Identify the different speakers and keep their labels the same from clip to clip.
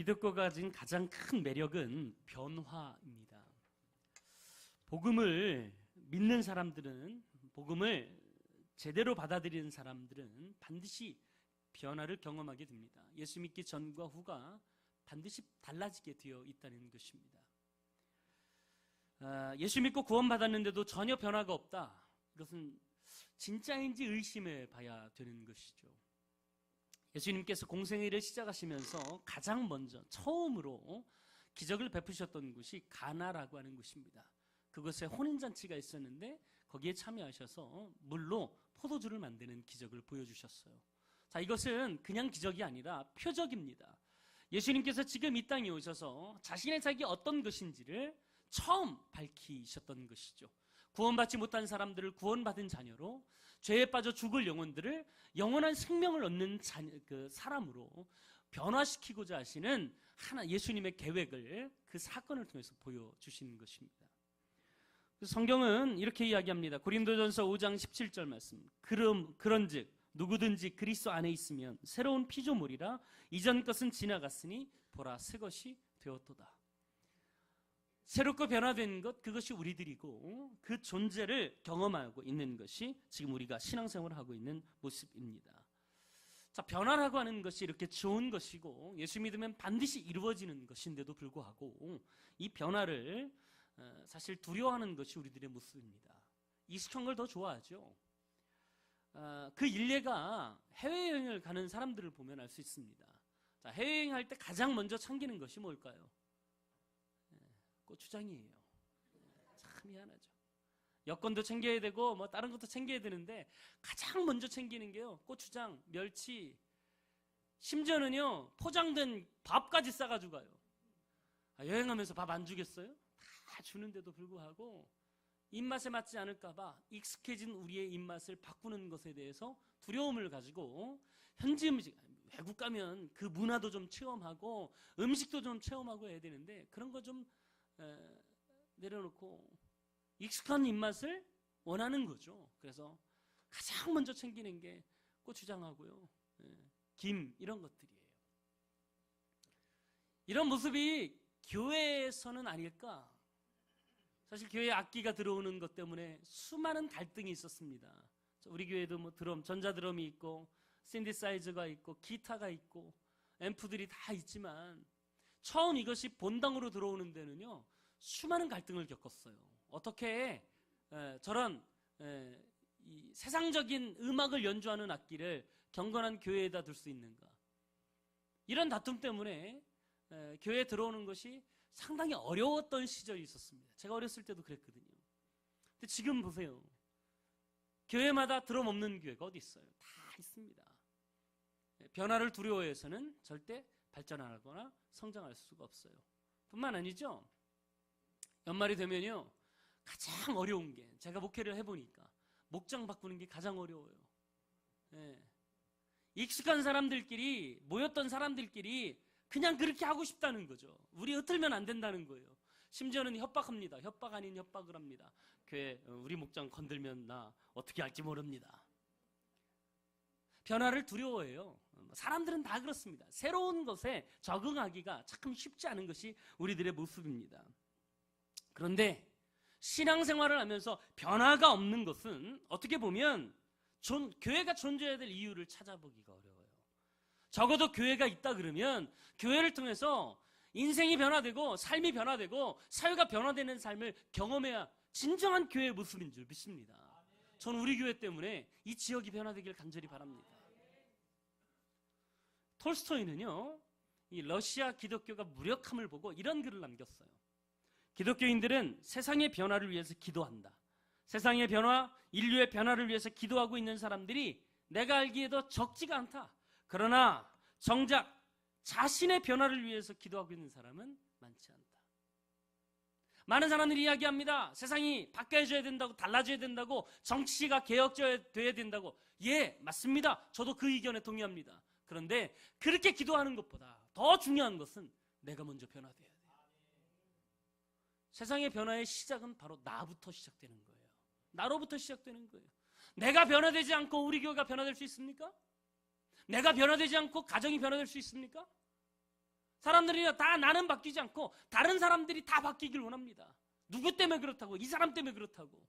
Speaker 1: 기독교가 가진 가장 큰 매력은 변화입니다. 복음을 믿는 사람들은, 복음을 제대로 받아들이는 사람들은 반드시 변화를 경험하게 됩니다. 예수 믿기 전과 후가 반드시 달라지게 되어 있다는 것입니다. 예수 믿고 구원받았는데도 전혀 변화가 없다. 이것은 진짜인지 의심해 봐야 되는 것이죠. 예수님께서 공생애를 시작하시면서 가장 먼저 처음으로 기적을 베푸셨던 곳이 가나라고 하는 곳입니다. 그곳에 혼인잔치가 있었는데 거기에 참여하셔서 물로 포도주를 만드는 기적을 보여주셨어요. 자, 이것은 그냥 기적이 아니라 표적입니다. 예수님께서 지금 이 땅에 오셔서 자신의 자기 어떤 것인지를 처음 밝히셨던 것이죠. 구원받지 못한 사람들을 구원받은 자녀로, 죄에 빠져 죽을 영혼들을 영원한 생명을 얻는 사람으로 변화시키고자 하시는 예수님의 계획을 그 사건을 통해서 보여주시는 것입니다. 성경은 이렇게 이야기합니다. 고린도전서 5장 17절 말씀. 그런즉 누구든지 그리스도 안에 있으면 새로운 피조물이라, 이전 것은 지나갔으니 보라 새 것이 되었도다. 새롭고 변화된 것, 그것이 우리들이고 그 존재를 경험하고 있는 것이 지금 우리가 신앙생활을 하고 있는 모습입니다. 자, 변화라고 하는 것이 이렇게 좋은 것이고 예수 믿으면 반드시 이루어지는 것인데도 불구하고 이 변화를 사실 두려워하는 것이 우리들의 모습입니다. 익숙한 걸 더 좋아하죠. 그 일례가 해외여행을 가는 사람들을 보면 알 수 있습니다. 자, 해외여행할 때 가장 먼저 챙기는 것이 뭘까요? 고추장이에요. 참 미안하죠. 여권도 챙겨야 되고 뭐 다른 것도 챙겨야 되는데 가장 먼저 챙기는 게요, 고추장, 멸치, 심지어는요 포장된 밥까지 싸가지고 가요. 여행하면서 밥 안 주겠어요? 다 주는데도 불구하고 입맛에 맞지 않을까봐 익숙해진 우리의 입맛을 바꾸는 것에 대해서 두려움을 가지고 현지 음식, 외국 가면 그 문화도 좀 체험하고 음식도 좀 체험하고 해야 되는데 그런 거 좀 내려놓고 익숙한 입맛을 원하는 거죠. 그래서 가장 먼저 챙기는 게 고추장하고요, 김, 이런 것들이에요. 이런 모습이 교회에서는 아닐까? 사실 교회에 악기가 들어오는 것 때문에 수많은 갈등이 있었습니다. 우리 교회도 뭐 전자드럼이 있고 신디사이저가 있고 기타가 있고 앰프들이 다 있지만 처음 이것이 본당으로 들어오는 데는요 수많은 갈등을 겪었어요. 어떻게 저런 이 세상적인 음악을 연주하는 악기를 경건한 교회에다 둘 수 있는가? 이런 다툼 때문에 교회에 들어오는 것이 상당히 어려웠던 시절이 있었습니다. 제가 어렸을 때도 그랬거든요. 근데 지금 보세요. 교회마다 드럼 없는 교회가 어디 있어요? 다 있습니다. 변화를 두려워해서는 절대 발전하거나 성장할 수가 없어요. 뿐만 아니죠. 연말이 되면요 가장 어려운 게, 제가 목회를 해보니까 목장 바꾸는 게 가장 어려워요. 익숙한 사람들끼리, 모였던 사람들끼리 그냥 그렇게 하고 싶다는 거죠. 우리 흩틀면 안 된다는 거예요. 심지어는 협박합니다. 협박 아닌 협박을 합니다. 교회 우리 목장 건들면 나 어떻게 할지 모릅니다. 변화를 두려워해요. 사람들은 다 그렇습니다. 새로운 것에 적응하기가 참 쉽지 않은 것이 우리들의 모습입니다. 그런데 신앙생활을 하면서 변화가 없는 것은 어떻게 보면 교회가 존재해야 될 이유를 찾아보기가 어려워요. 적어도 교회가 있다 그러면 교회를 통해서 인생이 변화되고 삶이 변화되고 사회가 변화되는 삶을 경험해야 진정한 교회의 모습인 줄 믿습니다. 저는 우리 교회 때문에 이 지역이 변화되길 간절히 바랍니다. 톨스토이는요 이 러시아 기독교가 무력함을 보고 이런 글을 남겼어요. 기독교인들은 세상의 변화를 위해서 기도한다. 세상의 변화, 인류의 변화를 위해서 기도하고 있는 사람들이 내가 알기에도 적지가 않다. 그러나 정작 자신의 변화를 위해서 기도하고 있는 사람은 많지 않다. 많은 사람들이 이야기합니다. 세상이 바뀌어져야 된다고, 달라져야 된다고, 정치가 개혁돼야 된다고. 예, 맞습니다. 저도 그 의견에 동의합니다. 그런데 그렇게 기도하는 것보다 더 중요한 것은 내가 먼저 변화돼야 돼요. 세상의 변화의 시작은 바로 나부터 시작되는 거예요. 나로부터 시작되는 거예요. 내가 변화되지 않고 우리 교회가 변화될 수 있습니까? 내가 변화되지 않고 가정이 변화될 수 있습니까? 사람들이 다 나는 바뀌지 않고 다른 사람들이 다 바뀌길 원합니다. 누구 때문에 그렇다고, 이 사람 때문에 그렇다고.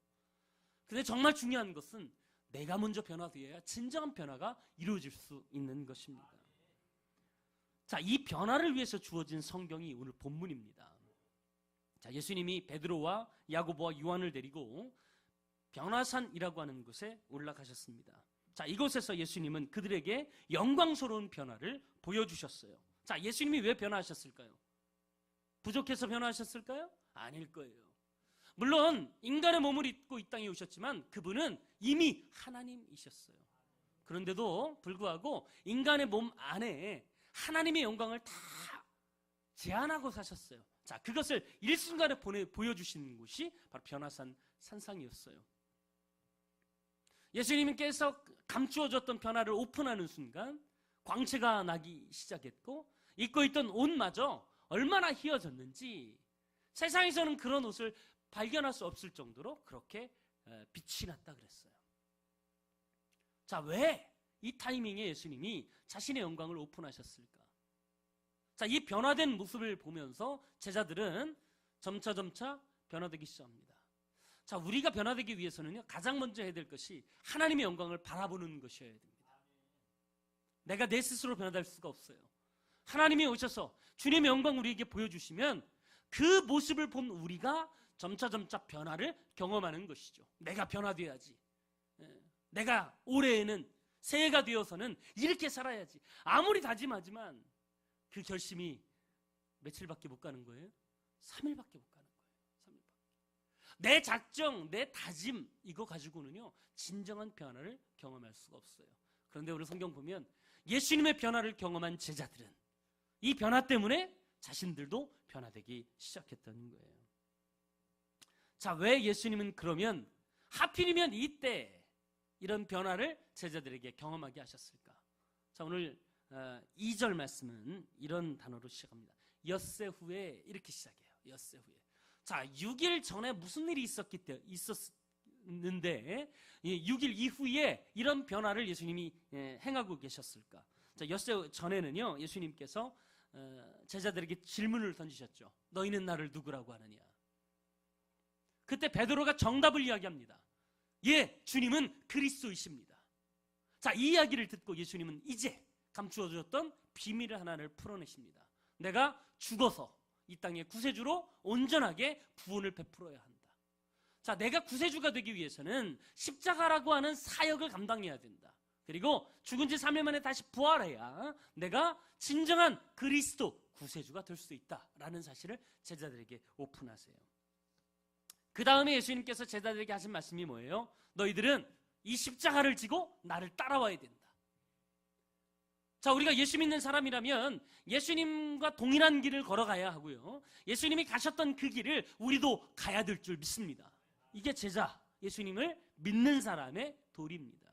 Speaker 1: 근데 정말 중요한 것은 내가 먼저 변화되어야 진정한 변화가 이루어질 수 있는 것입니다. 자, 이 변화를 위해서 주어진 성경이 오늘 본문입니다. 자, 예수님이 베드로와 야고보와 요한을 데리고 변화산이라고 하는 곳에 올라가셨습니다. 자, 이곳에서 예수님은 그들에게 영광스러운 변화를 보여주셨어요. 자, 예수님이 왜 변화하셨을까요? 부족해서 변화하셨을까요? 아닐 거예요. 물론 인간의 몸을 입고 이 땅에 오셨지만 그분은 이미 하나님이셨어요. 그런데도 불구하고 인간의 몸 안에 하나님의 영광을 다 제한하고 사셨어요. 자, 그것을 일순간에 보여주시는 곳이 바로 변화산 산상이었어요. 예수님께서 감추어졌던 변화를 오픈하는 순간 광채가 나기 시작했고 입고 있던 옷마저 얼마나 휘어졌는지 세상에서는 그런 옷을 발견할 수 없을 정도로 그렇게 빛이 났다 그랬어요. 자, 왜 이 타이밍에 예수님이 자신의 영광을 오픈하셨을까? 자, 이 변화된 모습을 보면서 제자들은 점차 변화되기 시작합니다. 자, 우리가 변화되기 위해서는요, 가장 먼저 해야 될 것이 하나님의 영광을 바라보는 것이어야 됩니다. 내가 내 스스로 변화될 수가 없어요. 하나님이 오셔서 주님의 영광을 우리에게 보여주시면 그 모습을 본 우리가 점차 변화를 경험하는 것이죠. 내가 변화돼야지. 내가 올해에는 새해가 되어서는 이렇게 살아야지. 아무리 다짐하지만 그 결심이 며칠밖에 못 가는 거예요? 3일밖에 못 가는 거예요. 3일밖에. 내 작정, 내 다짐 이거 가지고는요 진정한 변화를 경험할 수가 없어요. 그런데 오늘 성경 보면 예수님의 변화를 경험한 제자들은 이 변화 때문에 자신들도 변화되기 시작했다는 거예요. 자, 왜 예수님은 그러면 하필이면 이때 이런 변화를 제자들에게 경험하게 하셨을까? 자, 오늘 2절 말씀은 이런 단어로 시작합니다. 엿새 후에 이렇게 시작해요. 엿새 후에. 자, 6일 전에 무슨 일이 있었는데 6일 이후에 이런 변화를 예수님이 행하고 계셨을까? 자, 엿새 전에는요 예수님께서 제자들에게 질문을 던지셨죠. 너희는 나를 누구라고 하느냐? 그때 베드로가 정답을 이야기합니다. 예, 주님은 그리스도이십니다. 자, 이 이야기를 듣고 예수님은 이제 감추어졌던 비밀을 하나를 풀어내십니다. 내가 죽어서 이 땅의 구세주로 온전하게 구원을 베풀어야 한다. 자, 내가 구세주가 되기 위해서는 십자가라고 하는 사역을 감당해야 된다. 그리고 죽은 지 3일 만에 다시 부활해야 내가 진정한 그리스도 구세주가 될 수 있다라는 사실을 제자들에게 오픈하세요. 그 다음에 예수님께서 제자들에게 하신 말씀이 뭐예요? 너희들은 이 십자가를 지고 나를 따라와야 된다. 자, 우리가 예수 믿는 사람이라면 예수님과 동일한 길을 걸어가야 하고요. 예수님이 가셨던 그 길을 우리도 가야 될 줄 믿습니다. 이게 제자, 예수님을 믿는 사람의 도리입니다.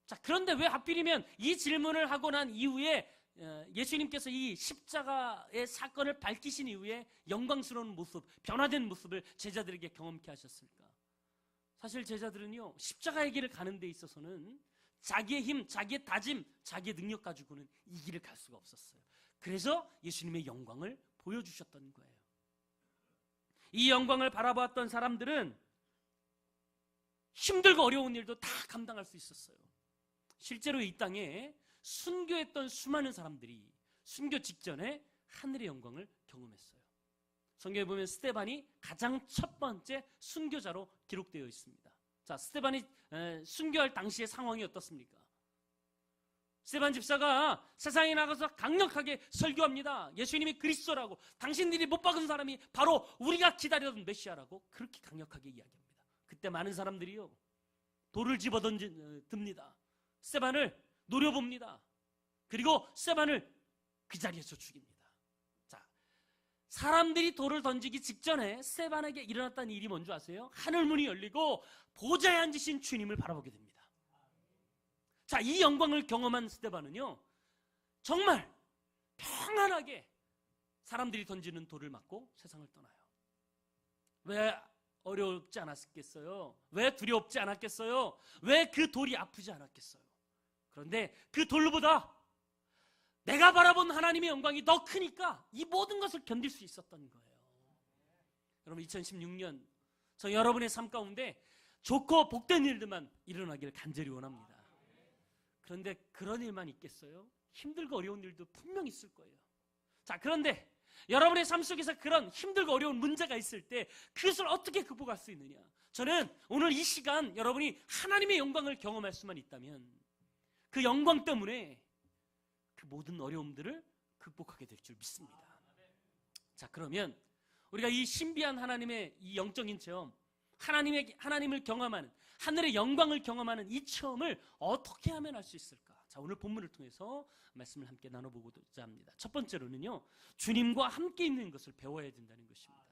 Speaker 1: 자, 그런데 왜 하필이면 이 질문을 하고 난 이후에 예수님께서 이 십자가의 사건을 밝히신 이후에 영광스러운 모습, 변화된 모습을 제자들에게 경험케 하셨을까? 사실 제자들은요, 십자가의 길을 가는 데 있어서는 자기의 힘, 자기의 다짐, 자기의 능력 가지고는 이 길을 갈 수가 없었어요. 그래서 예수님의 영광을 보여주셨던 거예요. 이 영광을 바라보았던 사람들은 힘들고 어려운 일도 다 감당할 수 있었어요. 실제로 이 땅에 순교했던 수많은 사람들이 순교 직전에 하늘의 영광을 경험했어요. 성경에 보면 스데반이 가장 첫 번째 순교자로 기록되어 있습니다. 자, 스데반이 순교할 당시의 상황이 어떻습니까? 스데반 집사가 세상에 나가서 강력하게 설교합니다. 예수님이 그리스도라고, 당신들이 못 박은 사람이 바로 우리가 기다리던 메시아라고 그렇게 강력하게 이야기합니다. 그때 많은 사람들이요 돌을 집어듭니다. 스데반을 노려봅니다. 그리고 스데반을 그 자리에서 죽입니다. 자, 사람들이 돌을 던지기 직전에 스데반에게 일어났다는 일이 뭔지 아세요? 하늘문이 열리고 보좌에 앉으신 주님을 바라보게 됩니다. 자, 이 영광을 경험한 스데반은요 정말 평안하게 사람들이 던지는 돌을 맞고 세상을 떠나요. 왜 어렵지 않았겠어요? 왜 두렵지 않았겠어요? 왜 그 돌이 아프지 않았겠어요? 그런데 그 돌보다 내가 바라본 하나님의 영광이 더 크니까 이 모든 것을 견딜 수 있었던 거예요. 여러분, 2016년 저 여러분의 삶 가운데 좋고 복된 일들만 일어나길 간절히 원합니다. 그런데 그런 일만 있겠어요? 힘들고 어려운 일도 분명 있을 거예요. 자, 그런데 여러분의 삶 속에서 그런 힘들고 어려운 문제가 있을 때 그것을 어떻게 극복할 수 있느냐? 저는 오늘 이 시간 여러분이 하나님의 영광을 경험할 수만 있다면 그 영광 때문에 그 모든 어려움들을 극복하게 될 줄 믿습니다. 자, 그러면 우리가 이 신비한 하나님의 이 영적인 체험, 하나님을 경험하는, 하늘의 영광을 경험하는 이 체험을 어떻게 하면 할 수 있을까? 자, 오늘 본문을 통해서 말씀을 함께 나눠보고자 합니다. 첫 번째로는요, 주님과 함께 있는 것을 배워야 된다는 것입니다.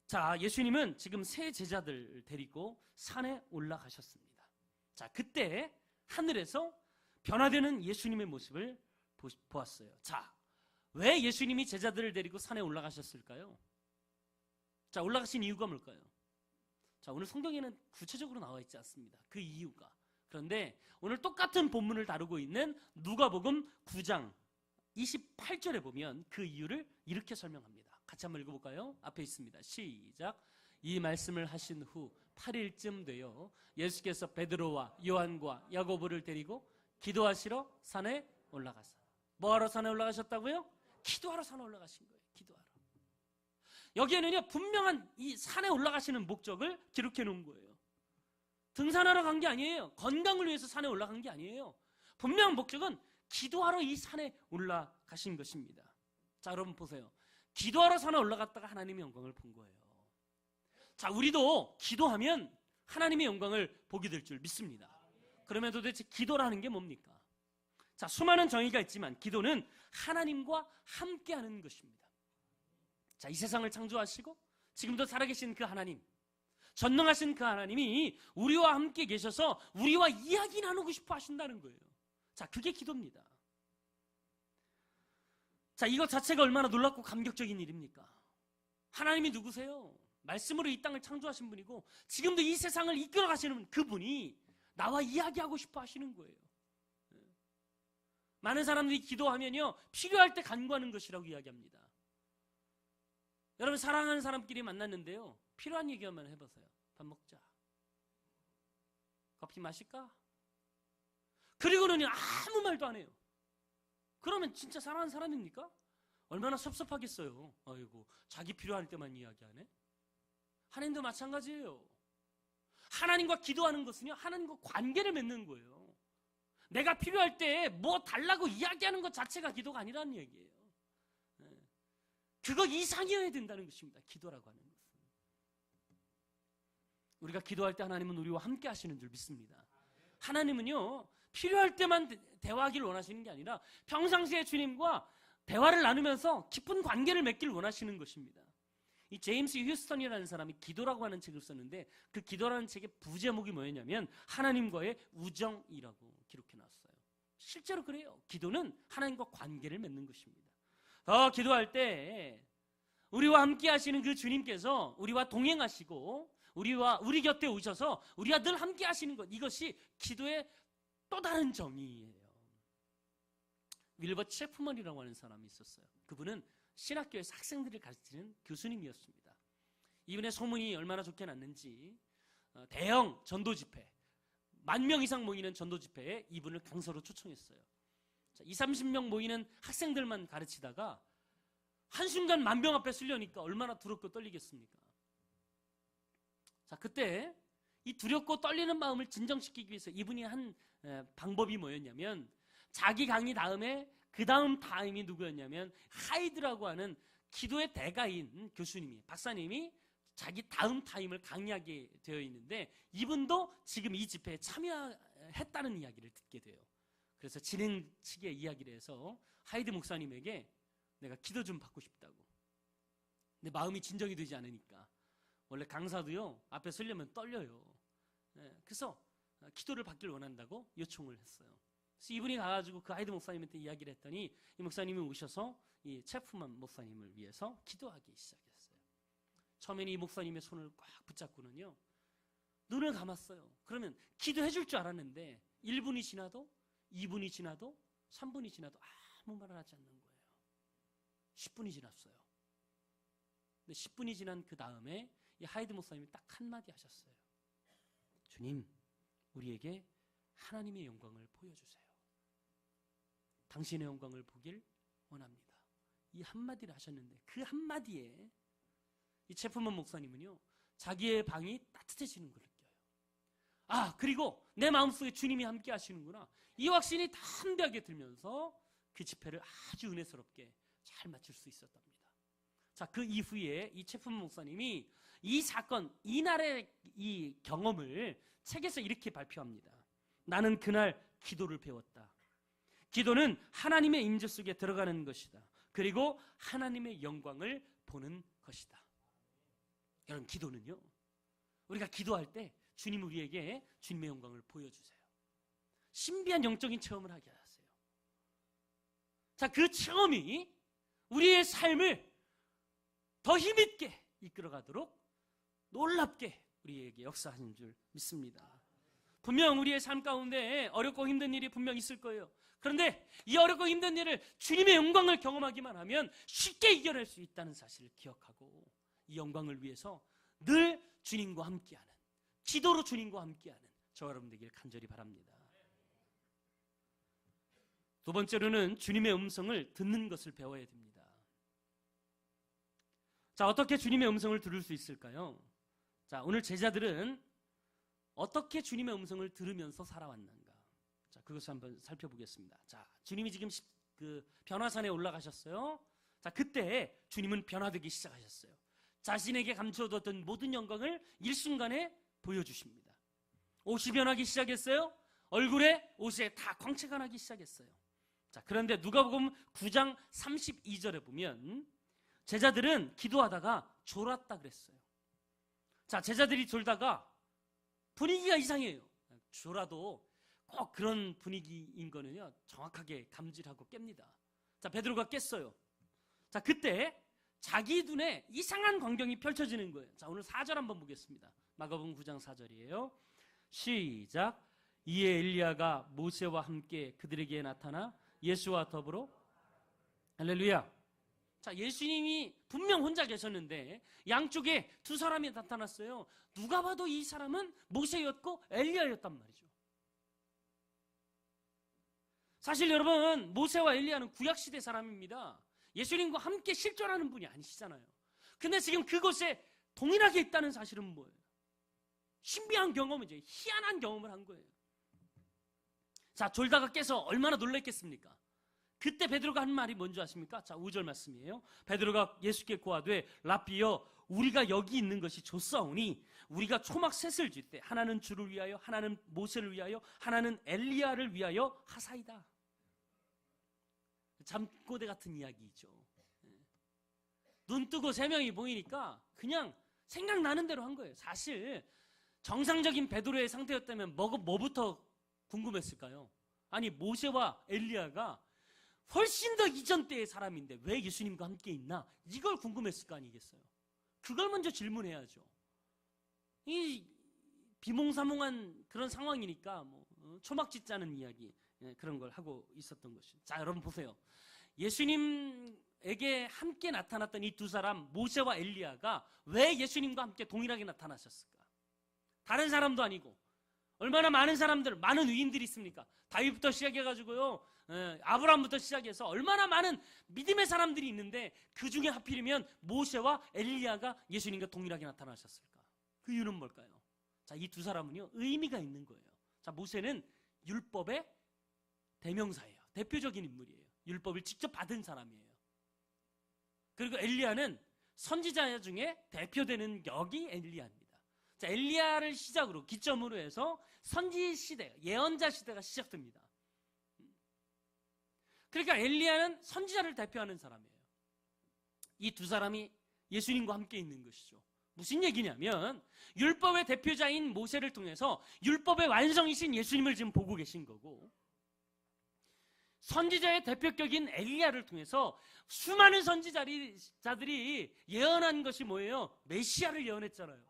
Speaker 1: 자, 예수님은 지금 세 제자들 데리고 산에 올라가셨습니다. 자, 그때 하늘에서 변화되는 예수님의 모습을 보았어요. 자, 왜 예수님이 제자들을 데리고 산에 올라가셨을까요? 자, 올라가신 이유가 뭘까요? 자, 오늘 성경에는 구체적으로 나와 있지 않습니다. 그 이유가. 그런데 오늘 똑같은 본문을 다루고 있는 누가복음 9장 28절에 보면 그 이유를 이렇게 설명합니다. 같이 한번 읽어볼까요? 앞에 있습니다. 시작. 이 말씀을 하신 후 8일쯤 되어 예수께서 베드로와 요한과 야고보를 데리고 기도하시러 산에 올라가서. 뭐하러 산에 올라가셨다고요? 기도하러 산에 올라가신 거예요. 기도하러. 여기에는요, 분명한 이 산에 올라가시는 목적을 기록해 놓은 거예요. 등산하러 간 게 아니에요. 건강을 위해서 산에 올라간 게 아니에요. 분명한 목적은 기도하러 이 산에 올라가신 것입니다. 자, 여러분 보세요. 기도하러 산에 올라갔다가 하나님의 영광을 본 거예요. 자, 우리도 기도하면 하나님의 영광을 보게 될 줄 믿습니다. 그러면 도대체 기도라는 게 뭡니까? 자, 수많은 정의가 있지만 기도는 하나님과 함께하는 것입니다. 자, 이 세상을 창조하시고 지금도 살아계신 그 하나님, 전능하신 그 하나님이 우리와 함께 계셔서 우리와 이야기 나누고 싶어 하신다는 거예요. 자, 그게 기도입니다. 자, 이것 자체가 얼마나 놀랍고 감격적인 일입니까? 하나님이 누구세요? 말씀으로 이 땅을 창조하신 분이고 지금도 이 세상을 이끌어 가시는 그분이 나와 이야기하고 싶어 하시는 거예요. 많은 사람들이 기도하면요, 필요할 때 간구하는 것이라고 이야기합니다. 여러분, 사랑하는 사람끼리 만났는데요, 필요한 얘기만 해보세요. 밥 먹자. 커피 마실까? 그리고는 아무 말도 안 해요. 그러면 진짜 사랑하는 사람입니까? 얼마나 섭섭하겠어요. 아이고, 자기 필요할 때만 이야기하네. 하나님도 마찬가지예요. 하나님과 기도하는 것은요, 하나님과 관계를 맺는 거예요. 내가 필요할 때 뭐 달라고 이야기하는 것 자체가 기도가 아니라는 얘기예요. 그거 이상이어야 된다는 것입니다. 기도라고 하는 것은. 우리가 기도할 때 하나님은 우리와 함께 하시는 줄 믿습니다. 하나님은요, 필요할 때만 대화하기를 원하시는 게 아니라 평상시에 주님과 대화를 나누면서 깊은 관계를 맺기를 원하시는 것입니다. 이 제임스 휴스턴이라는 사람이 기도라고 하는 책을 썼는데 그 기도라는 책의 부제목이 뭐였냐면 하나님과의 우정이라고 기록해 놨어요. 실제로 그래요. 기도는 하나님과 관계를 맺는 것입니다. 기도할 때 우리와 함께 하시는 그 주님께서 우리와 동행하시고 우리 곁에 오셔서 우리와 늘 함께 하시는 것, 이것이 기도의 또 다른 정의예요. 윌버 체프먼이라고 하는 사람이 있었어요. 그분은 신학교에서 학생들을 가르치는 교수님이었습니다. 이분의 소문이 얼마나 좋게 났는지 대형 전도 집회, 10,000명 이상 모이는 전도 집회에 이분을 강사로 초청했어요. 20-30명 모이는 학생들만 가르치다가 한순간 10,000명 앞에 쓰려니까 얼마나 두렵고 떨리겠습니까? 자, 그때 이 두렵고 떨리는 마음을 진정시키기 위해서 이분이 한 방법이 뭐였냐면 자기 강의 다음에 그 다음 타임이 누구였냐면 하이드라고 하는 기도의 대가인 교수님이, 박사님이 자기 다음 타임을 강의하게 되어 있는데 이분도 지금 이 집회에 참여했다는 이야기를 듣게 돼요. 그래서 진행 측에 이야기를 해서 하이드 목사님에게 내가 기도 좀 받고 싶다고. 근데 마음이 진정이 되지 않으니까 원래 강사도요 앞에 서려면 떨려요. 그래서 기도를 받길 원한다고 요청을 했어요. 그래서 이분이 가가지고 그 하이드 목사님한테 이야기를 했더니 이 목사님이 오셔서 이 체프만 목사님을 위해서 기도하기 시작했어요. 처음에는 이 목사님의 손을 꽉 붙잡고는요 눈을 감았어요. 그러면 기도해 줄 줄 알았는데 1분이 지나도 2분이 지나도 3분이 지나도 아무 말을 하지 않는 거예요. 10분이 지났어요. 근데 10분이 지난 그 다음에 이 하이드 목사님이 딱 한마디 하셨어요. 주님, 우리에게 하나님의 영광을 보여주세요. 당신의 영광을 보길 원합니다. 이 한마디를 하셨는데 그 한마디에 이 체프먼 목사님은요, 자기의 방이 따뜻해지는 걸 느껴요. 아, 그리고 내 마음속에 주님이 함께 하시는구나. 이 확신이 담대하게 들면서 그 집회를 아주 은혜스럽게 잘 마칠 수 있었답니다. 자, 그 이후에 이 체프먼 목사님이 이 사건, 이날의 이 경험을 책에서 이렇게 발표합니다. 나는 그날 기도를 배웠다. 기도는 하나님의 임재 속에 들어가는 것이다. 그리고 하나님의 영광을 보는 것이다. 여러분, 기도는요, 우리가 기도할 때 주님 우리에게 주님의 영광을 보여주세요. 신비한 영적인 체험을 하게 하세요. 자, 그 체험이 우리의 삶을 더 힘있게 이끌어가도록 놀랍게 우리에게 역사하는 줄 믿습니다. 분명 우리의 삶 가운데 어렵고 힘든 일이 분명 있을 거예요. 그런데 이 어렵고 힘든 일을 주님의 영광을 경험하기만 하면 쉽게 이겨낼 수 있다는 사실을 기억하고 이 영광을 위해서 늘 주님과 함께하는, 기도로 주님과 함께하는 저와 여러분 되길 간절히 바랍니다. 두 번째로는 주님의 음성을 듣는 것을 배워야 됩니다. 자, 어떻게 주님의 음성을 들을 수 있을까요? 자, 오늘 제자들은 어떻게 주님의 음성을 들으면서 살아왔는가? 자, 그것을 한번 살펴보겠습니다. 자, 주님이 지금 그 변화산에 올라가셨어요. 자, 그때 주님은 변화되기 시작하셨어요. 자신에게 감추어뒀던 모든 영광을 일순간에 보여주십니다. 옷이 변하기 시작했어요. 얼굴에, 옷에 다 광채가 나기 시작했어요. 자, 그런데 누가복음 9장 32절에 보면 제자들은 기도하다가 졸았다 그랬어요. 자, 제자들이 졸다가 분위기가 이상해요. 졸아도 꼭 그런 분위기인 거는요, 정확하게 감지하고 깹니다. 자, 베드로가 깼어요. 자, 그때 자기 눈에 이상한 광경이 펼쳐지는 거예요. 자, 오늘 4절 한번 보겠습니다. 마가복음 9장 4절이에요. 시작. 이에 엘리야가 모세와 함께 그들에게 나타나 예수와 더불어, 할렐루야. 자, 예수님이 분명 혼자 계셨는데 양쪽에 두 사람이 나타났어요. 누가 봐도 이 사람은 모세였고 엘리야였단 말이죠. 사실 여러분, 모세와 엘리야는 구약시대 사람입니다. 예수님과 함께 실존하는 분이 아니시잖아요. 근데 지금 그곳에 동일하게 있다는 사실은 뭐예요? 신비한 경험이죠. 희한한 경험을 한 거예요. 자, 졸다가 깨서 얼마나 놀랐겠습니까? 그때 베드로가 한 말이 뭔지 아십니까? 자, 5절 말씀이에요. 베드로가 예수께 고하되 라삐여, 우리가 여기 있는 것이 좋사오니 우리가 초막 셋을 질 때 하나는 주를 위하여, 하나는 모세를 위하여, 하나는 엘리야를 위하여 하사이다. 잠꼬대 같은 이야기죠. 눈 뜨고 세 명이 보이니까 그냥 생각나는 대로 한 거예요. 사실 정상적인 베드로의 상태였다면 뭐부터 궁금했을까요? 아니, 모세와 엘리야가 훨씬 더 이전 때의 사람인데 왜 예수님과 함께 있나? 이걸 궁금했을 거 아니겠어요? 그걸 먼저 질문해야죠. 이 비몽사몽한 그런 상황이니까 초막 짓자는 이야기, 그런 걸 하고 있었던 것이죠. 자, 여러분 보세요. 예수님에게 함께 나타났던 이 두 사람 모세와 엘리야가 왜 예수님과 함께 동일하게 나타나셨을까? 다른 사람도 아니고 얼마나 많은 사람들, 많은 위인들이 있습니까? 다윗부터 시작해가지고요, 아브라함부터 시작해서 얼마나 많은 믿음의 사람들이 있는데 그 중에 하필이면 모세와 엘리야가 예수님과 동일하게 나타나셨을까? 그 이유는 뭘까요? 자, 이 두 사람은요, 의미가 있는 거예요. 자, 모세는 율법의 대명사예요. 대표적인 인물이에요. 율법을 직접 받은 사람이에요. 그리고 엘리야는 선지자 중에 대표되는 격이 엘리야입니다. 자, 엘리야를 시작으로, 기점으로 해서 선지 시대, 예언자 시대가 시작됩니다. 그러니까 엘리야는 선지자를 대표하는 사람이에요. 이 두 사람이 예수님과 함께 있는 것이죠. 무슨 얘기냐면 율법의 대표자인 모세를 통해서 율법의 완성이신 예수님을 지금 보고 계신 거고, 선지자의 대표격인 엘리야를 통해서 수많은 선지자들이 예언한 것이 뭐예요? 메시아를 예언했잖아요.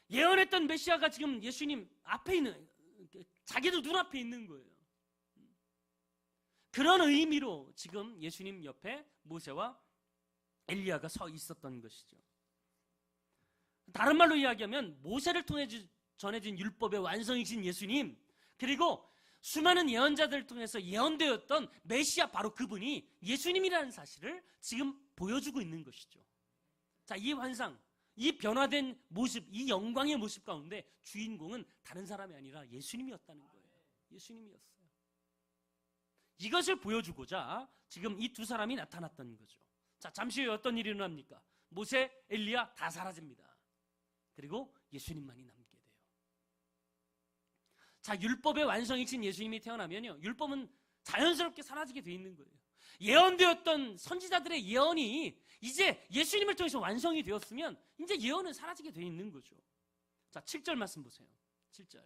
Speaker 1: 예언했던 메시아가 지금 예수님 앞에 있는, 자기도 눈앞에 있는 거예요. 그런 의미로 지금 예수님 옆에 모세와 엘리야가 서 있었던 것이죠. 다른 말로 이야기하면 모세를 통해 전해진 율법의 완성이신 예수님, 그리고 수많은 예언자들을 통해서 예언되었던 메시아, 바로 그분이 예수님이라는 사실을 지금 보여주고 있는 것이죠. 자, 이 환상, 이 변화된 모습, 이 영광의 모습 가운데 주인공은 다른 사람이 아니라 예수님이었다는 거예요. 예수님이었어요. 이것을 보여주고자 지금 이 두 사람이 나타났던 거죠. 자, 잠시 후에 어떤 일이 일어납니까? 모세, 엘리야 다 사라집니다. 그리고 예수님만이 남게 돼요. 자, 율법의 완성이신 예수님이 태어나면요, 율법은 자연스럽게 사라지게 돼 있는 거예요. 예언되었던 선지자들의 예언이 이제 예수님을 통해서 완성이 되었으면 이제 예언은 사라지게 돼 있는 거죠. 자, 7절 말씀 보세요. 7절.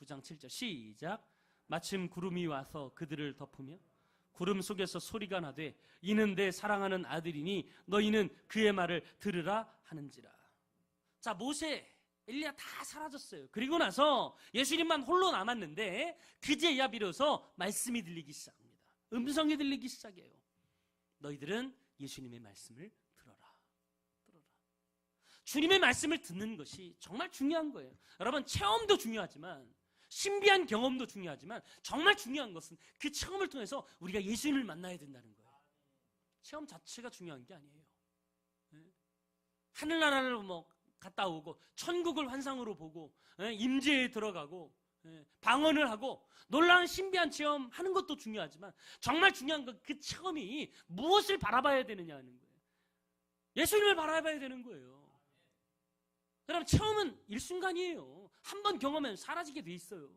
Speaker 1: 9장 7절 시작. 마침 구름이 와서 그들을 덮으며 구름 속에서 소리가 나되 이는 내 사랑하는 아들이니 너희는 그의 말을 들으라 하는지라. 자, 모세, 엘리야 다 사라졌어요. 그리고 나서 예수님만 홀로 남았는데 그제야 비로소 말씀이 들리기 시작합니다. 음성이 들리기 시작해요. 너희들은 예수님의 말씀을 들어라. 주님의 말씀을 듣는 것이 정말 중요한 거예요. 여러분, 체험도 중요하지만, 신비한 경험도 중요하지만, 정말 중요한 것은 그 체험을 통해서 우리가 예수님을 만나야 된다는 거예요. 체험 자체가 중요한 게 아니에요. 하늘나라를 갔다 오고 천국을 환상으로 보고 임재에 들어가고 방언을 하고 놀라운 신비한 체험하는 것도 중요하지만, 정말 중요한 건 그 체험이 무엇을 바라봐야 되느냐 하는 거예요. 예수님을 바라봐야 되는 거예요. 여러분, 체험은 일순간이에요. 한 번 경험하면 사라지게 돼 있어요.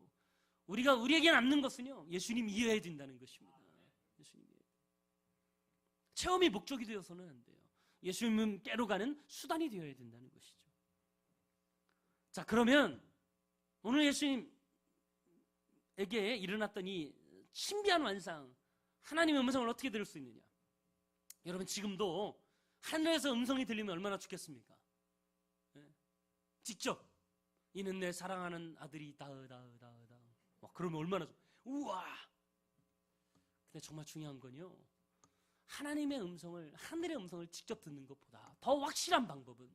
Speaker 1: 우리에게 남는 것은요, 예수님 이해해야 된다는 것입니다. 예수님 이해. 체험이 목적이 되어서는 안 돼요. 예수님께로 가는 수단이 되어야 된다는 것이죠. 자, 그러면 오늘 예수님에게 일어났던 이 신비한 환상, 하나님의 음성을 어떻게 들을 수 있느냐? 여러분, 지금도 하늘에서 음성이 들리면 얼마나 좋겠습니까? 직접 이는 내 사랑하는 아들이다. 그러면 얼마나 우와. 근데 정말 중요한 건요, 하나님의 음성을, 하늘의 음성을 직접 듣는 것보다 더 확실한 방법은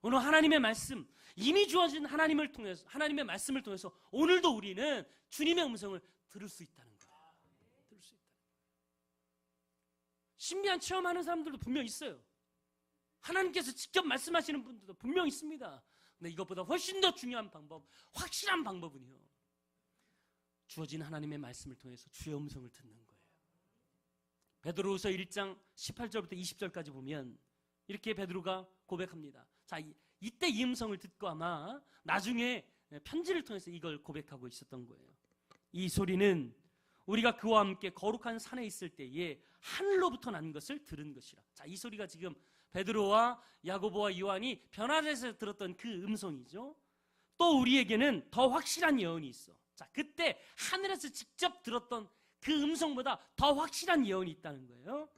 Speaker 1: 오늘 하나님의 말씀, 이미 주어진 하나님을 통해서, 하나님의 말씀을 통해서 오늘도 우리는 주님의 음성을 들을 수 있다는 거예요. 들을 수 있다는 거예요. 신비한 체험하는 사람들도 분명 있어요. 하나님께서 직접 말씀하시는 분들도 분명 있습니다. 근데 이것보다 훨씬 더 중요한 방법, 확실한 방법은요, 주어진 하나님의 말씀을 통해서 주의 음성을 듣는 거예요. 베드로후서 1장 18절부터 20절까지 보면 이렇게 베드로가 고백합니다. 자, 이때 이 음성을 듣고 아마 나중에 편지를 통해서 이걸 고백하고 있었던 거예요. 이 소리는 우리가 그와 함께 거룩한 산에 있을 때에 하늘로부터 난 것을 들은 것이라. 자, 이 소리가 지금 베드로와 야고보와 요한이 변화돼서 들었던 그 음성이죠. 또 우리에게는 더 확실한 예언이 있어. 자, 그때 하늘에서 직접 들었던 그 음성보다 더 확실한 예언이 있다는 거예요.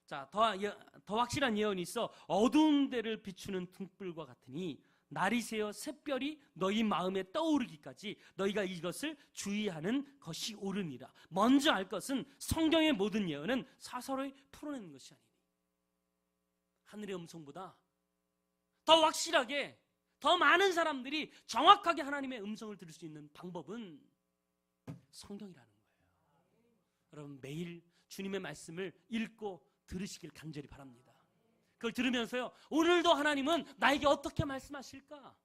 Speaker 1: 자, 더 확실한 예언이 있어. 어두운 데를 비추는 등불과 같으니 날이 새어 샛별이 너희 마음에 떠오르기까지 너희가 이것을 주의하는 것이 옳으니라. 먼저 알 것은 성경의 모든 예언은 사서로이 풀어내는 것이 아니니. 하늘의 음성보다 더 확실하게, 더 많은 사람들이 정확하게 하나님의 음성을 들을 수 있는 방법은 성경이라는 거예요. 여러분, 매일 주님의 말씀을 읽고 들으시길 간절히 바랍니다. 그걸 들으면서요, 오늘도 하나님은 나에게 어떻게 말씀하실까?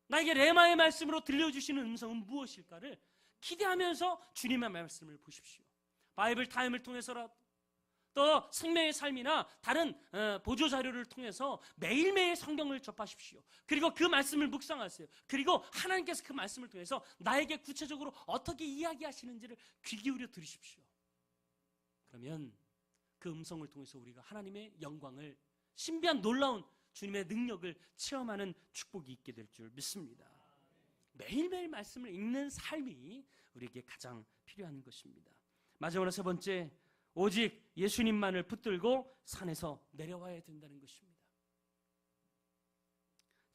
Speaker 1: 나에게 레마의 말씀으로 들려주시는 음성은 무엇일까를 기대하면서 주님의 말씀을 보십시오. 바이블 타임을 통해서라도, 또 생명의 삶이나 다른 보조자료를 통해서 매일매일 성경을 접하십시오. 그리고 그 말씀을 묵상하세요. 그리고 하나님께서 그 말씀을 통해서 나에게 구체적으로 어떻게 이야기하시는지를 귀 기울여 들으십시오. 그러면 그 음성을 통해서 우리가 하나님의 영광을, 신비한 놀라운 주님의 능력을 체험하는 축복이 있게 될 줄 믿습니다. 매일매일 말씀을 읽는 삶이 우리에게 가장 필요한 것입니다. 마지막으로 세 번째, 오직 예수님만을 붙들고 산에서 내려와야 된다는 것입니다.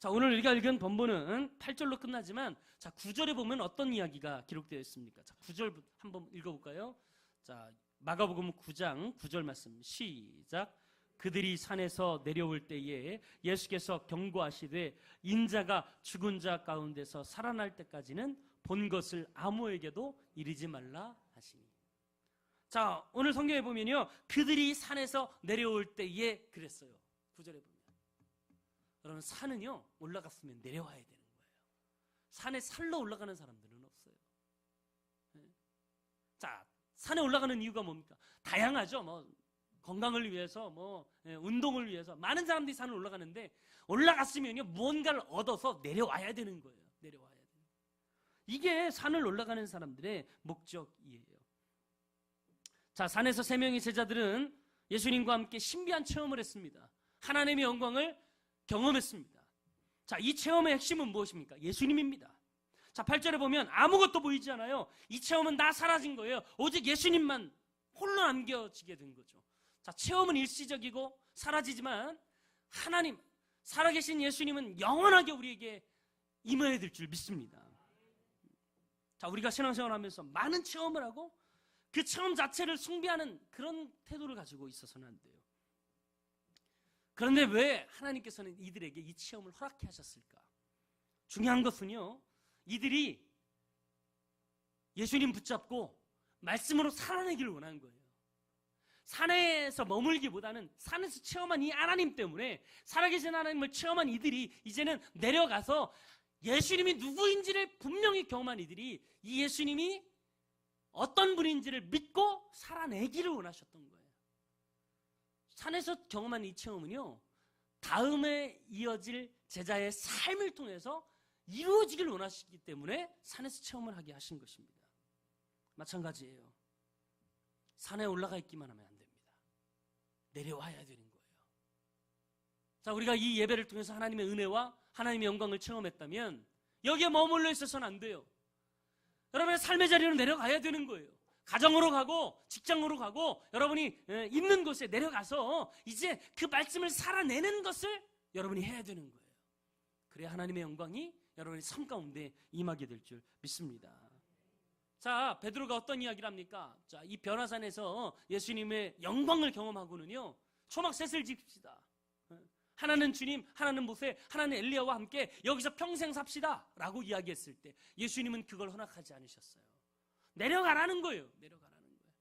Speaker 1: 자, 오늘 우리가 읽은 본문은 8절로 끝나지만, 자, 9절에 보면 어떤 이야기가 기록되어 있습니까? 자, 9절 한번 읽어볼까요? 자, 마가복음 9장 9절 말씀 시작. 그들이 산에서 내려올 때에 예수께서 경고하시되 인자가 죽은 자 가운데서 살아날 때까지는 본 것을 아무에게도 이르지 말라 하시니. 자, 오늘 성경에 보면요, 그들이 산에서 내려올 때에 그랬어요. 9절에 보면. 여러분, 산은요 올라갔으면 내려와야 되는 거예요. 산에 살러 올라가는 사람들은 없어요. 자, 산에 올라가는 이유가 뭡니까? 다양하죠. 뭐 건강을 위해서, 뭐 운동을 위해서 많은 사람들이 산을 올라가는데, 올라갔으면요 무언가를 얻어서 내려와야 되는 거예요. 내려와야 되는 거예요. 이게 산을 올라가는 사람들의 목적이에요. 자, 산에서 3명의 제자들은 예수님과 함께 신비한 체험을 했습니다. 하나님의 영광을 경험했습니다. 자, 이 체험의 핵심은 무엇입니까? 예수님입니다. 자, 8절에 보면 아무것도 보이지 않아요. 이 체험은 다 사라진 거예요. 오직 예수님만 홀로 남겨지게 된 거죠. 자, 체험은 일시적이고 사라지지만 하나님, 살아계신 예수님은 영원하게 우리에게 임해야 될 줄 믿습니다. 자, 우리가 신앙생활하면서 많은 체험을 하고 그 체험 자체를 숭배하는 그런 태도를 가지고 있어서는 안 돼요. 그런데 왜 하나님께서는 이들에게 이 체험을 허락해 하셨을까? 중요한 것은요, 이들이 예수님 붙잡고 말씀으로 살아내기를 원하는 거예요. 산에서 머물기보다는 산에서 체험한 이 하나님 때문에, 살아계신 하나님을 체험한 이들이 이제는 내려가서 예수님이 누구인지를 분명히 경험한 이들이 이 예수님이 어떤 분인지를 믿고 살아내기를 원하셨던 거예요. 산에서 경험한 이 체험은요, 다음에 이어질 제자의 삶을 통해서 이루어지길 원하시기 때문에 산에서 체험을 하게 하신 것입니다. 마찬가지예요. 산에 올라가 있기만 하면 안 됩니다. 내려와야 되는 거예요. 자, 우리가 이 예배를 통해서 하나님의 은혜와 하나님의 영광을 체험했다면 여기에 머물러 있어서는 안 돼요. 여러분의 삶의 자리로 내려가야 되는 거예요. 가정으로 가고 직장으로 가고 여러분이 있는 곳에 내려가서 이제 그 말씀을 살아내는 것을 여러분이 해야 되는 거예요. 그래야 하나님의 영광이 여러분의 삶 가운데 임하게 될 줄 믿습니다. 자, 베드로가 어떤 이야기를 합니까? 자, 이 변화산에서 예수님의 영광을 경험하고는요, 초막셋을 지킵시다. 하나는 주님, 하나는 모세, 하나는 엘리야와 함께 여기서 평생 삽시다 라고 이야기했을 때 예수님은 그걸 허락하지 않으셨어요. 내려가라는 거예요. 내려가라는 거예요.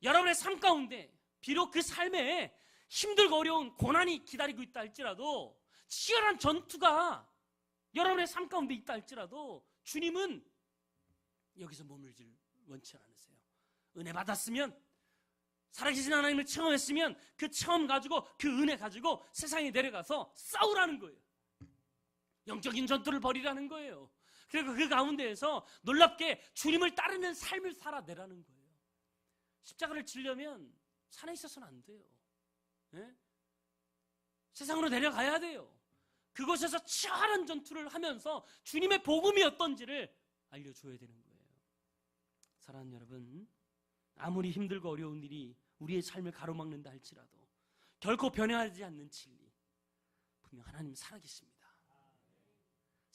Speaker 1: 여러분의 삶 가운데 비록 그 삶에 힘들고 어려운 고난이 기다리고 있다 할지라도, 치열한 전투가 여러분의 삶 가운데 있다 할지라도 주님은 여기서 머물질 원치 않으세요. 은혜 받았으면, 살아계신 하나님을 체험했으면 그 체험 가지고, 그 은혜 가지고 세상에 내려가서 싸우라는 거예요. 영적인 전투를 벌이라는 거예요. 그리고 그 가운데에서 놀랍게 주님을 따르는 삶을 살아내라는 거예요. 십자가를 지려면 산에 있어서는 안 돼요. 네? 세상으로 내려가야 돼요. 그곳에서 치열한 전투를 하면서 주님의 복음이 어떤지를 알려줘야 되는 거예요. 사랑하는 여러분, 아무리 힘들고 어려운 일이 우리의 삶을 가로막는다 할지라도 결코 변하지 않는 진리, 분명 하나님 살아계십니다.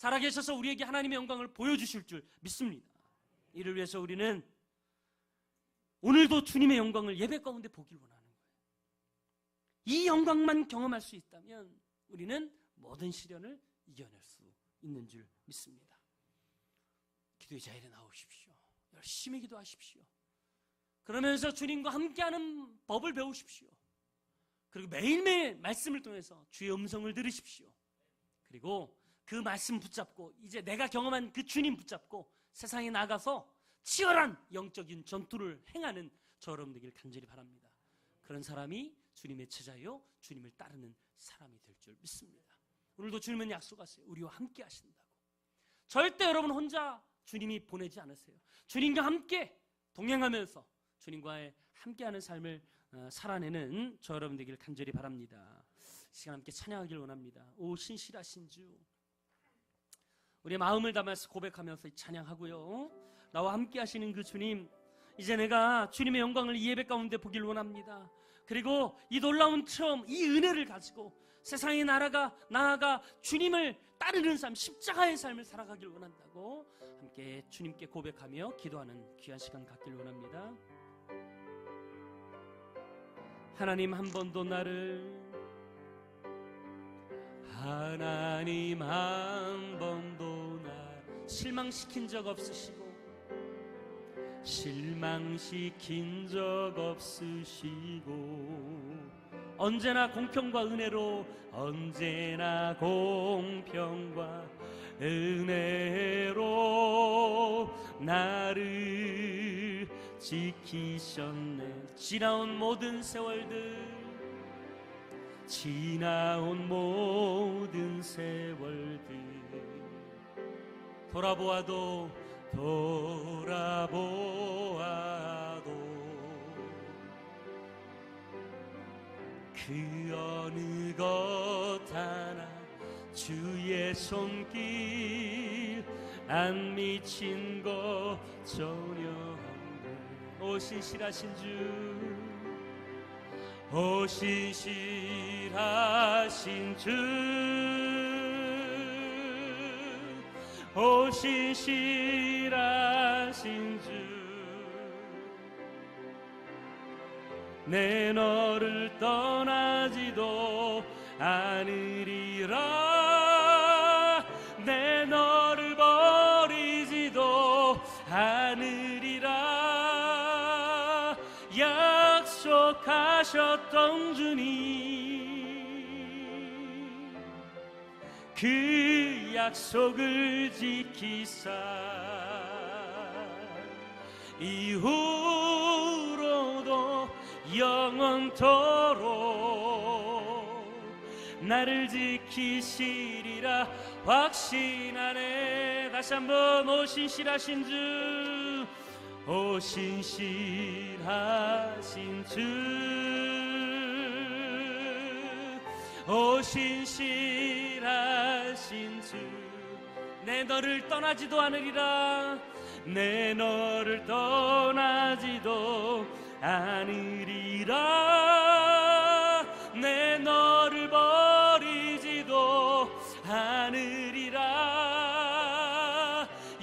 Speaker 1: 살아계셔서 우리에게 하나님의 영광을 보여주실 줄 믿습니다. 이를 위해서 우리는 오늘도 주님의 영광을 예배 가운데 보길 원하는 거예요. 이 영광만 경험할 수 있다면 우리는 모든 시련을 이겨낼 수 있는 줄 믿습니다. 기도의 자리에 나오십시오. 열심히 기도하십시오. 그러면서 주님과 함께하는 법을 배우십시오. 그리고 매일매일 말씀을 통해서 주의 음성을 들으십시오. 그리고 그 말씀 붙잡고 이제 내가 경험한 그 주님 붙잡고 세상에 나가서 치열한 영적인 전투를 행하는 저 여러분 되길 간절히 바랍니다. 그런 사람이 주님의 제자요, 주님을 따르는 사람이 될 줄 믿습니다. 오늘도 주님은 약속하세요. 우리와 함께 하신다고. 절대 여러분 혼자 주님이 보내지 않으세요. 주님과 함께 동행하면서 주님과의 함께하는 삶을 살아내는 저 여러분 되길 간절히 바랍니다. 시간 함께 찬양하길 원합니다. 오 신실하신 주, 우리의 마음을 담아서 고백하면서 찬양하고요, 나와 함께 하시는 그 주님, 이제 내가 주님의 영광을 이 예배 가운데 보길 원합니다. 그리고 이 놀라운 체험, 이 은혜를 가지고 세상의 나아가 주님을 따르는 삶, 십자가의 삶을 살아가길 원한다고 함께 주님께 고백하며 기도하는 귀한 시간 갖길 원합니다. 하나님, 한 번도 나를 실망시킨 적 없으시고 언제나 공평과 은혜로 나를 지키셨네. 지나온 모든 세월들 돌아보아도 그 어느 것 하나 주의 손길 안 미친 것 전혀 없네. 오 신실하신 주, 오 신실하신 주, 내 너를 떠나지도 않으리라. 내 너를 버리지도 않으리라. 약속하셨던 주님, 그 약속을 지키사 이후로도 영원토록 나를 지키시리라 확신하네. 다시 한번 오 신실하신 주, 오 신실하신 주, 오 신실하신 주, 내 너를 떠나지도 않으리라. 내 너를 떠나지도 않으리라. 내 너를 버리지도 않으리라.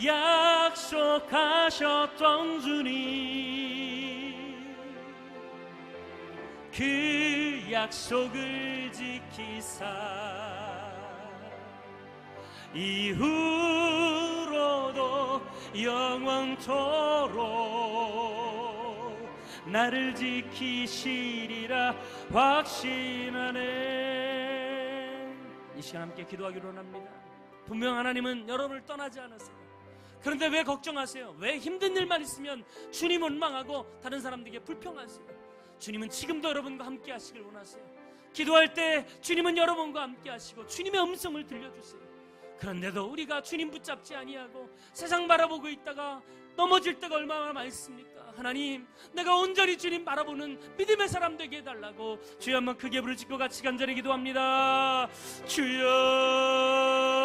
Speaker 1: 약속하셨던 주님, 그 약속을 지키사 이후로도 영원토록 나를 지키시리라 확신하네. 이 시간 함께 기도하기로 합니다. 분명 하나님은 여러분을 떠나지 않으세요. 그런데 왜 걱정하세요? 왜 힘든 일만 있으면 주님 원망하고 다른 사람들에게 불평하세요? 주님은 지금도 여러분과 함께 하시길 원하세요. 기도할 때 주님은 여러분과 함께 하시고 주님의 음성을 들려주세요. 그런데도 우리가 주님 붙잡지 아니하고 세상 바라보고 있다가 넘어질 때가 얼마나 많습니까? 하나님, 내가 온전히 주님 바라보는 믿음의 사람 되게 해달라고 주여 한번 크게 부르짖고 같이 간절히 기도합니다. 주여